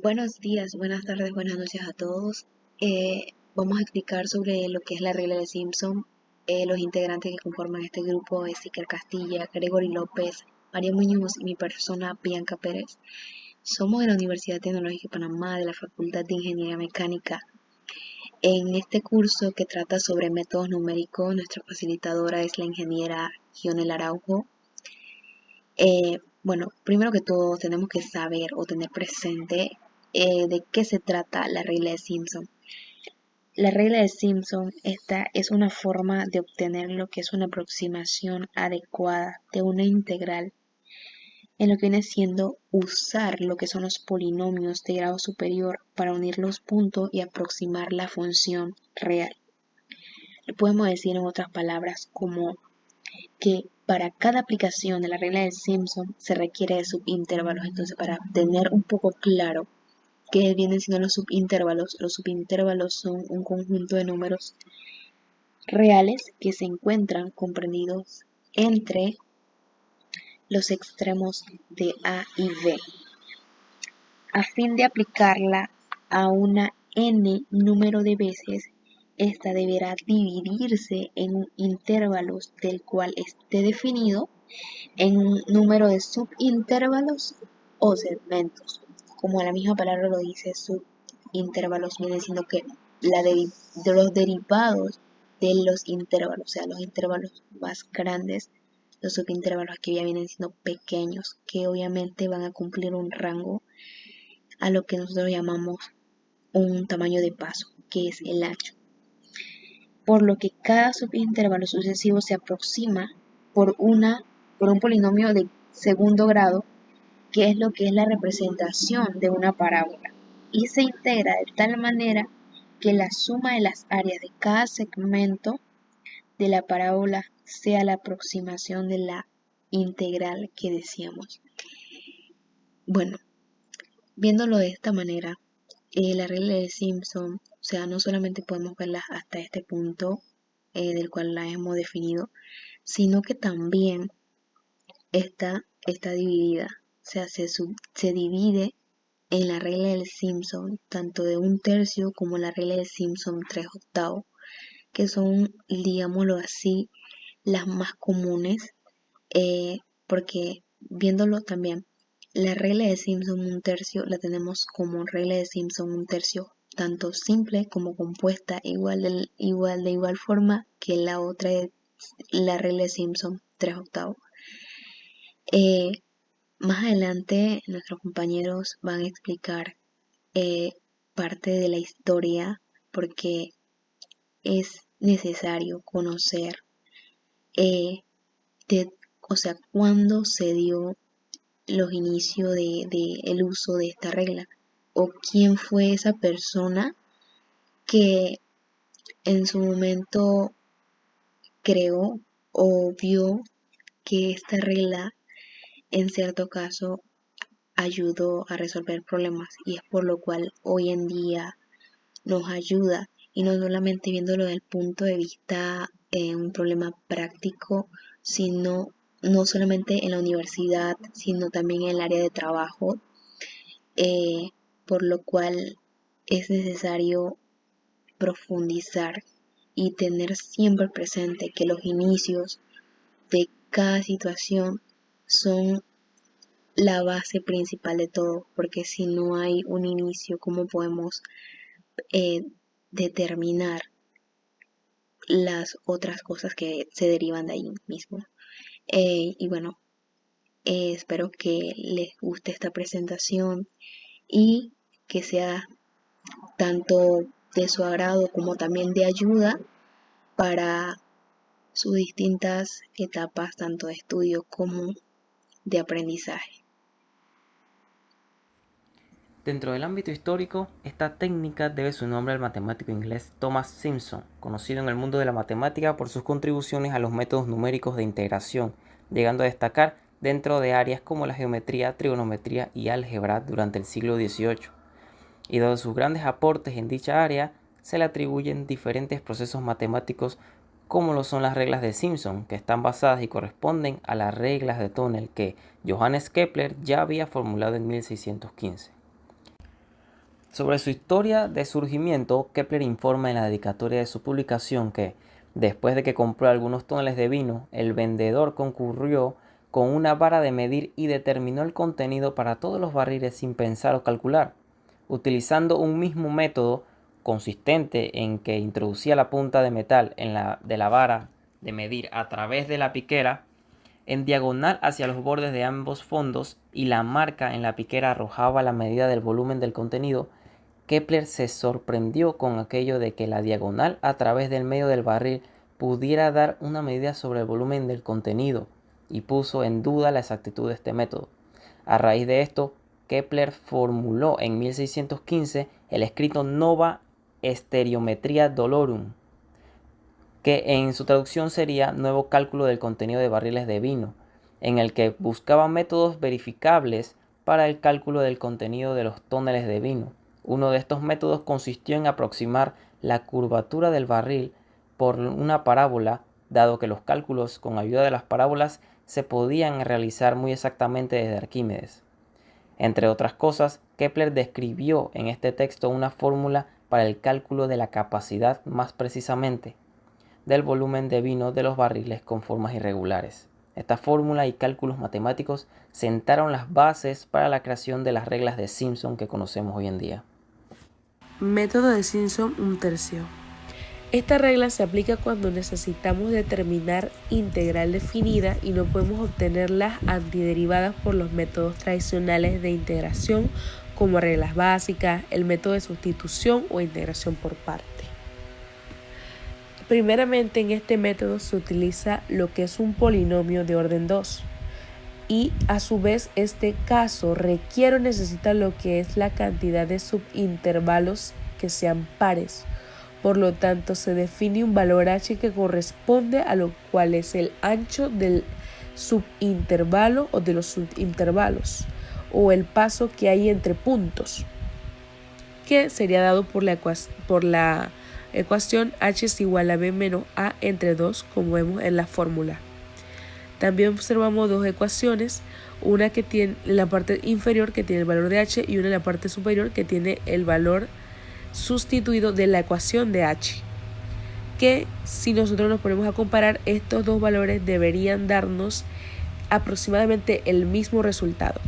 Buenos días, buenas tardes, buenas noches a todos. Vamos a explicar sobre lo que es la regla de Simpson. Los integrantes que conforman este grupo es Iker Castilla, Gregory López, María Muñoz y mi persona Bianca Pérez. Somos de la Universidad Tecnológica de Panamá, de la Facultad de Ingeniería Mecánica. En este curso que trata sobre métodos numéricos, nuestra facilitadora es la ingeniera Gionel Araujo. Bueno, primero que todo tenemos que saber o tener presente de qué se trata la regla de Simpson. La regla de Simpson, esta es una forma de obtener lo que es una aproximación adecuada de una integral en lo que viene siendo usar lo que son los polinomios de grado superior para unir los puntos y aproximar la función real. Lo podemos decir en otras palabras como que para cada aplicación de la regla de Simpson se requiere de subintervalos. Entonces, para tener un poco claro qué vienen siendo los subintervalos son un conjunto de números reales que se encuentran comprendidos entre los extremos de A y B. A fin de aplicarla a una n número de veces, esta deberá dividirse en intervalos del cual esté definido en un número de subintervalos o segmentos. Como la misma palabra lo dice, subintervalos viene siendo que de los derivados de los intervalos, o sea, los intervalos más grandes, los subintervalos que ya vienen siendo pequeños, que obviamente van a cumplir un rango a lo que nosotros llamamos un tamaño de paso, que es el ancho. Por lo que cada subintervalo sucesivo se aproxima por un polinomio de segundo grado, que es lo que es la representación de una parábola, y se integra de tal manera que la suma de las áreas de cada segmento de la parábola sea la aproximación de la integral que decíamos. Bueno, viéndolo de esta manera, la regla de Simpson, o sea, no solamente podemos verla hasta este punto del cual la hemos definido, sino que también está dividida, o sea, se divide en la regla del Simpson, tanto de un tercio como la regla del Simpson 3/8, que son, digámoslo así, las más comunes, porque viéndolo también, la regla de Simpson un tercio la tenemos como regla de Simpson un tercio, tanto simple como compuesta, de igual forma que la otra es la regla de Simpson 3/8. Más adelante nuestros compañeros van a explicar parte de la historia porque es necesario conocer o sea, cuándo se dio los inicios de el uso de esta regla o quién fue esa persona que en su momento creó o vio que esta regla en cierto caso ayudó a resolver problemas y es por lo cual hoy en día nos ayuda y no solamente viéndolo desde el punto de vista un problema práctico, sino no solamente en la universidad, sino también en el área de trabajo, por lo cual es necesario profundizar y tener siempre presente que los inicios de cada situación son la base principal de todo, porque si no hay un inicio, ¿cómo podemos eh, determinar las otras cosas que se derivan de ahí mismo? Y bueno, espero que les guste esta presentación y que sea tanto de su agrado como también de ayuda para sus distintas etapas, tanto de estudio como de aprendizaje. Dentro del ámbito histórico, esta técnica debe su nombre al matemático inglés Thomas Simpson, conocido en el mundo de la matemática por sus contribuciones a los métodos numéricos de integración, llegando a destacar dentro de áreas como la geometría, trigonometría y álgebra durante el siglo XVIII. Y dado sus grandes aportes en dicha área, se le atribuyen diferentes procesos matemáticos como lo son las reglas de Simpson, que están basadas y corresponden a las reglas de túnel que Johannes Kepler ya había formulado en 1615. Sobre su historia de surgimiento, Kepler informa en la dedicatoria de su publicación que, después de que compró algunos toneladas de vino, el vendedor concurrió con una vara de medir y determinó el contenido para todos los barriles sin pensar o calcular, utilizando un mismo método consistente en que introducía la punta de metal de la vara de medir a través de la piquera en diagonal hacia los bordes de ambos fondos y la marca en la piquera arrojaba la medida del volumen del contenido. Kepler se sorprendió con aquello de que la diagonal a través del medio del barril pudiera dar una medida sobre el volumen del contenido y puso en duda la exactitud de este método. A raíz de esto, Kepler formuló en 1615 el escrito Nova Stereometria Dolorum, que en su traducción sería Nuevo cálculo del contenido de barriles de vino, en el que buscaba métodos verificables para el cálculo del contenido de los tóneles de vino. Uno de estos métodos consistió en aproximar la curvatura del barril por una parábola, dado que los cálculos con ayuda de las parábolas se podían realizar muy exactamente desde Arquímedes. Entre otras cosas, Kepler describió en este texto una fórmula para el cálculo de la capacidad, más precisamente del volumen de vino de los barriles con formas irregulares. Esta fórmula y cálculos matemáticos sentaron las bases para la creación de las reglas de Simpson que conocemos hoy en día. Método de Simpson 1/3. Esta regla se aplica cuando necesitamos determinar integral definida y no podemos obtenerlas antiderivadas por los métodos tradicionales de integración como reglas básicas, el método de sustitución o integración por parte. Primeramente, en este método se utiliza lo que es un polinomio de orden 2 y a su vez este caso requiere o necesita lo que es la cantidad de subintervalos que sean pares. Por lo tanto, se define un valor h que corresponde a lo cual es el ancho del subintervalo o de los subintervalos o el paso que hay entre puntos, que sería dado por la ecuación h es igual a b menos a entre 2, como vemos en la fórmula. También observamos dos ecuaciones, una que tiene en la parte inferior que tiene el valor de h y una en la parte superior que tiene el valor sustituido de la ecuación de h, que si nosotros nos ponemos a comparar estos dos valores deberían darnos aproximadamente el mismo resultado.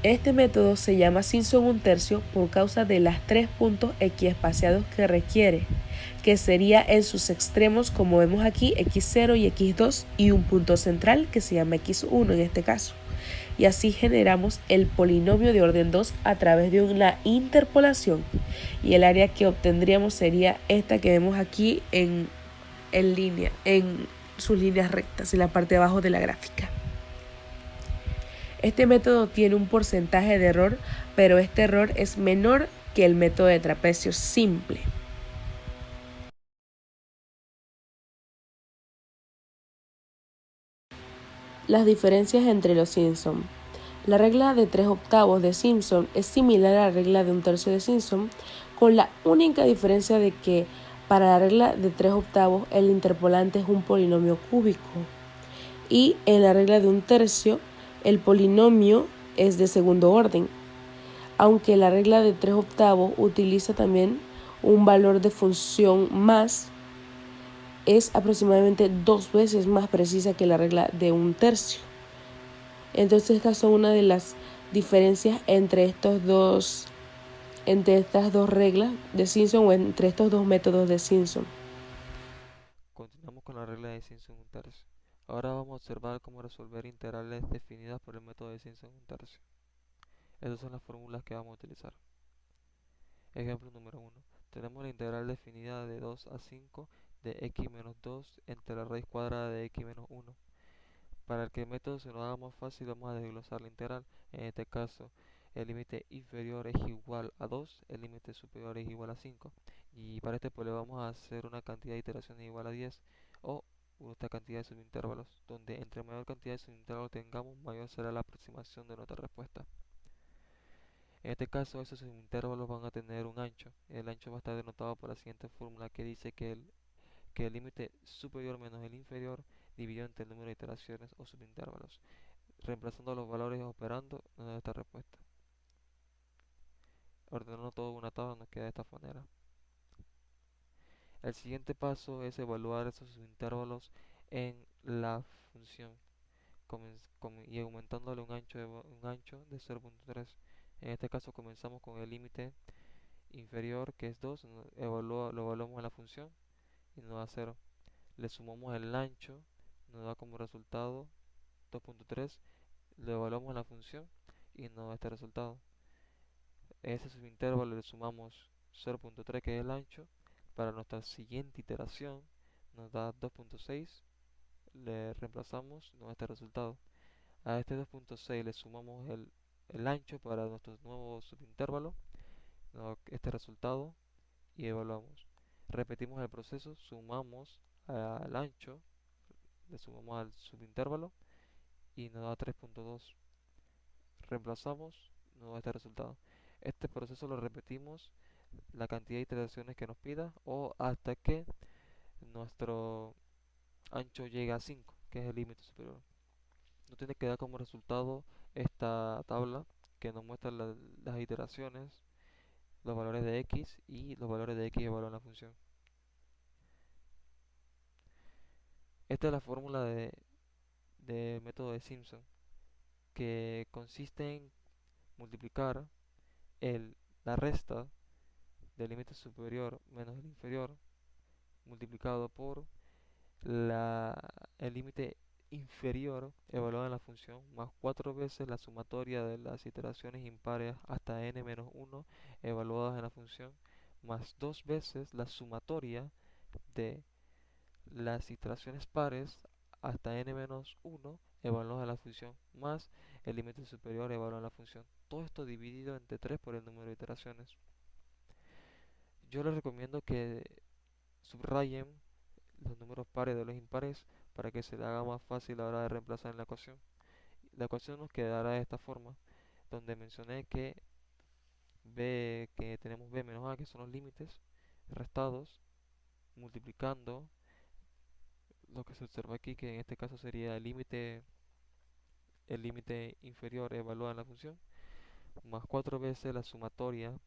Este método se llama Simpson 1/3 por causa de las 3 puntos equiespaciados que requiere, que sería en sus extremos, como vemos aquí, x0 y x2, y un punto central que se llama x1 en este caso. Y así generamos el polinomio de orden 2 a través de una interpolación, y el área que obtendríamos sería esta que vemos aquí en sus líneas rectas en la parte de abajo de la gráfica. Este método tiene un porcentaje de error, pero este error es menor que el método de trapecio simple. Las diferencias entre los Simpson. La regla de 3/8 de Simpson es similar a la regla de 1/3 de Simpson, con la única diferencia de que para la regla de 3/8 el interpolante es un polinomio cúbico y en la regla de 1/3 el polinomio es de segundo orden, aunque la regla de 3/8 utiliza también un valor de función más, es aproximadamente 2 veces más precisa que la regla de 1/3. Entonces estas son una de las diferencias entre estas dos reglas de Simpson o entre estos dos métodos de Simpson. Continuamos con la regla de Simpson 1/3. Ahora vamos a observar cómo resolver integrales definidas por el método de Simpson 1/3. Estas son las fórmulas que vamos a utilizar. Ejemplo número 1. Tenemos la integral definida de 2 a 5 de x menos 2 entre la raíz cuadrada de x menos 1. Para que el método se nos haga más fácil, vamos a desglosar la integral. En este caso, el límite inferior es igual a 2, el límite superior es igual a 5. Y para este pues le vamos a hacer una cantidad de iteraciones igual a 10 o esta cantidad de subintervalos, donde entre mayor cantidad de subintervalos tengamos, mayor será la aproximación de nuestra respuesta. En este caso, esos subintervalos van a tener un ancho. El ancho va a estar denotado por la siguiente fórmula que dice que el límite superior menos el inferior dividido entre el número de iteraciones o subintervalos. Reemplazando los valores operando nos da esta respuesta. queda de esta manera. El siguiente paso es evaluar esos intervalos en la función y aumentándole un ancho de 0.3. En este caso comenzamos con el límite inferior, que es 2, lo evaluamos en la función y nos da 0. Le sumamos el ancho, nos da como resultado 2.3, lo evaluamos en la función y nos da este resultado. A ese subintervalo le sumamos 0.3, que es el ancho. Para nuestra siguiente iteración nos da 2.6, le reemplazamos, nos da este resultado. A este 2.6 le sumamos el ancho para nuestro nuevo subintervalo, nos da este resultado y evaluamos. Repetimos el proceso, sumamos al ancho, le sumamos al subintervalo y nos da 3.2. Reemplazamos, nos da este resultado. Este proceso lo repetimos la cantidad de iteraciones que nos pida o hasta que nuestro ancho llegue a 5, que es el límite superior. Nos tiene que dar como resultado esta tabla que nos muestra las iteraciones, los valores de x y los valores de x evaluados en la función. Esta es la fórmula de método de Simpson, que consiste en multiplicar la resta del límite superior menos el inferior multiplicado por el límite inferior evaluado en la función más 4 veces la sumatoria de las iteraciones impares hasta n-1 evaluadas en la función más 2 veces la sumatoria de las iteraciones pares hasta n-1 evaluadas en la función más el límite superior evaluado en la función. Todo esto dividido entre 3 por el número de iteraciones. Yo les recomiendo que subrayen los números pares de los impares para que se le haga más fácil a la hora de reemplazar en la ecuación. La ecuación nos quedará de esta forma, donde mencioné que tenemos b menos a, que son los límites restados, multiplicando lo que se observa aquí, que en este caso sería el límite inferior evaluado en la función, más 4 veces la sumatoria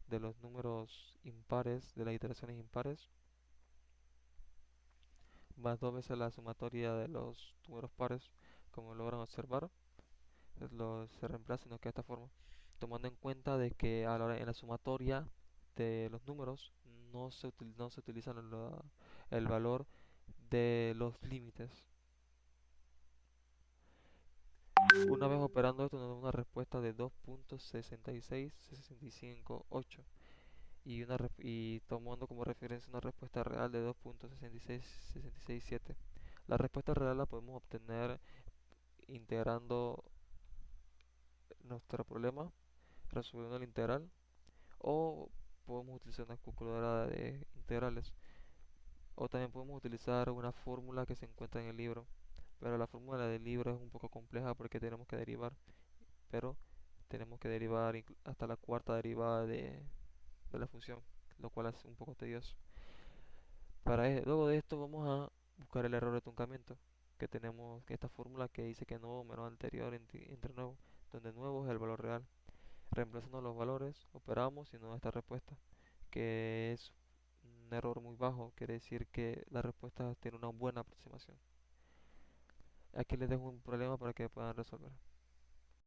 de los números impares, de las iteraciones impares, más 2 veces la sumatoria de los números pares, como logran observar. Se reemplaza y nos queda de esta forma, tomando en cuenta de que a la hora en la sumatoria de los números no se utiliza el valor de los límites. Una vez operando esto nos da una respuesta de 2.66658 y tomando como referencia una respuesta real de 2.66667. La respuesta real la podemos obtener integrando nuestro problema, resolviendo el integral, o podemos utilizar una calculadora de integrales, o también podemos utilizar una fórmula que se encuentra en el libro, pero la fórmula del libro es un poco compleja porque tenemos que derivar, pero tenemos que derivar hasta la cuarta derivada de la función, lo cual es un poco tedioso. Luego de esto vamos a buscar el error de truncamiento, que tenemos esta fórmula que dice que nuevo menos anterior entre nuevo, donde nuevo es el valor real. Reemplazando los valores, operamos y nos da esta respuesta, que es un error muy bajo, quiere decir que la respuesta tiene una buena aproximación. Aquí les dejo un problema para que puedan resolver.